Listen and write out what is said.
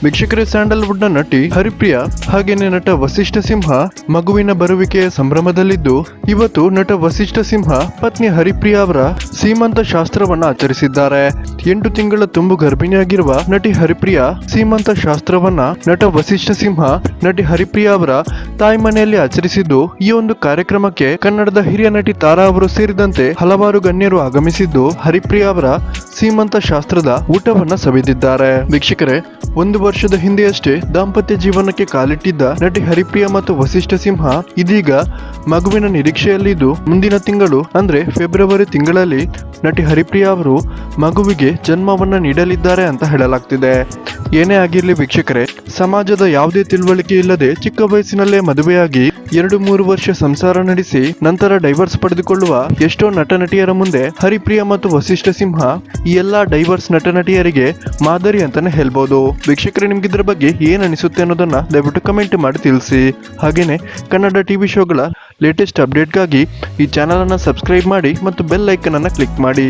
ವೀಕ್ಷಕರೇ, ಸ್ಯಾಂಡಲ್ವುಡ್ ನ ನಟಿ ಹರಿಪ್ರಿಯಾ ಹಾಗೇನೆ ನಟ ವಸಿಷ್ಠ ಸಿಂಹ ಮಗುವಿನ ಬರುವಿಕೆಯ ಸಂಭ್ರಮದಲ್ಲಿದ್ದು, ಇವತ್ತು ನಟ ವಸಿಷ್ಠ ಸಿಂಹ ಪತ್ನಿ ಹರಿಪ್ರಿಯಾ ಅವರ ಸೀಮಂತ ಶಾಸ್ತ್ರವನ್ನ ಆಚರಿಸಿದ್ದಾರೆ. 8 ತಿಂಗಳ ತುಂಬು ಗರ್ಭಿಣಿಯಾಗಿರುವ ನಟಿ ಹರಿಪ್ರಿಯಾ ಸೀಮಂತ ಶಾಸ್ತ್ರವನ್ನ ನಟ ವಸಿಷ್ಠ ಸಿಂಹ ನಟಿ ಹರಿಪ್ರಿಯಾ ಅವರ ತಾಯಿ ಮನೆಯಲ್ಲಿ ಆಚರಿಸಿದ್ದು, ಈ ಒಂದು ಕಾರ್ಯಕ್ರಮಕ್ಕೆ ಕನ್ನಡದ ಹಿರಿಯ ನಟಿ ತಾರಾ ಅವರು ಸೇರಿದಂತೆ ಹಲವಾರು ಗಣ್ಯರು ಆಗಮಿಸಿದ್ದು, ಹರಿಪ್ರಿಯಾ ಅವರ ಸೀಮಂತ ಶಾಸ್ತ್ರದ ಊಟವನ್ನ ಸವಿದಿದ್ದಾರೆ. ವೀಕ್ಷಕರೇ, 1 ವರ್ಷದ ಹಿಂದೆಯಷ್ಟೇ ದಾಂಪತ್ಯ ಜೀವನಕ್ಕೆ ಕಾಲಿಟ್ಟಿದ್ದ ನಟಿ ಹರಿಪ್ರಿಯಾ ಮತ್ತು ವಸಿಷ್ಠ ಸಿಂಹ ಇದೀಗ ಮಗುವಿನ ನಿರೀಕ್ಷೆಯಲ್ಲಿದ್ದು, ಮುಂದಿನ ತಿಂಗಳು ಅಂದ್ರೆ ಫೆಬ್ರವರಿ ತಿಂಗಳಲ್ಲಿ ನಟಿ ಹರಿಪ್ರಿಯಾ ಅವರು ಮಗುವಿಗೆ ಜನ್ಮವನ್ನ ನೀಡಲಿದ್ದಾರೆ ಅಂತ ಹೇಳಲಾಗ್ತಿದೆ. ಏನೇ ಆಗಿರ್ಲಿ ವೀಕ್ಷಕರೇ, ಸಮಾಜದ ಯಾವುದೇ ತಿಳುವಳಿಕೆ ಇಲ್ಲದೆ ಚಿಕ್ಕ ವಯಸ್ಸಿನಲ್ಲೇ ಮದುವೆಯಾಗಿ 2-3 ವರ್ಷ ಸಂಸಾರ ನಡೆಸಿ ನಂತರ ಡೈವರ್ಸ್ ಪಡೆದುಕೊಳ್ಳುವ ಎಷ್ಟೋ ನಟ ನಟಿಯರ ಮುಂದೆ ಹರಿಪ್ರಿಯಾ ಮತ್ತು ವಸಿಷ್ಠ ಸಿಂಹ ಈ ಎಲ್ಲಾ ಡೈವರ್ಸ್ ನಟ ನಟಿಯರಿಗೆ ಮಾದರಿ ಅಂತಾನೆ ಹೇಳ್ಬೋದು. ವೀಕ್ಷಕರೇ, ನಿಮ್ಗೆ ಇದ್ರ ಬಗ್ಗೆ ಏನ್ ಅನಿಸುತ್ತೆ ಅನ್ನೋದನ್ನ ದಯವಿಟ್ಟು ಕಮೆಂಟ್ ಮಾಡಿ ತಿಳಿಸಿ. ಹಾಗೇನೆ ಕನ್ನಡ ಟಿವಿ ಶೋಗಳ ಲೇಟೆಸ್ಟ್ ಅಪ್ಡೇಟ್ಗಾಗಿ ಈ ಚಾನಲ್ ಅನ್ನ ಸಬ್ಸ್ಕ್ರೈಬ್ ಮಾಡಿ ಮತ್ತು ಬೆಲ್ ಐಕನ್ ಅನ್ನ ಕ್ಲಿಕ್ ಮಾಡಿ.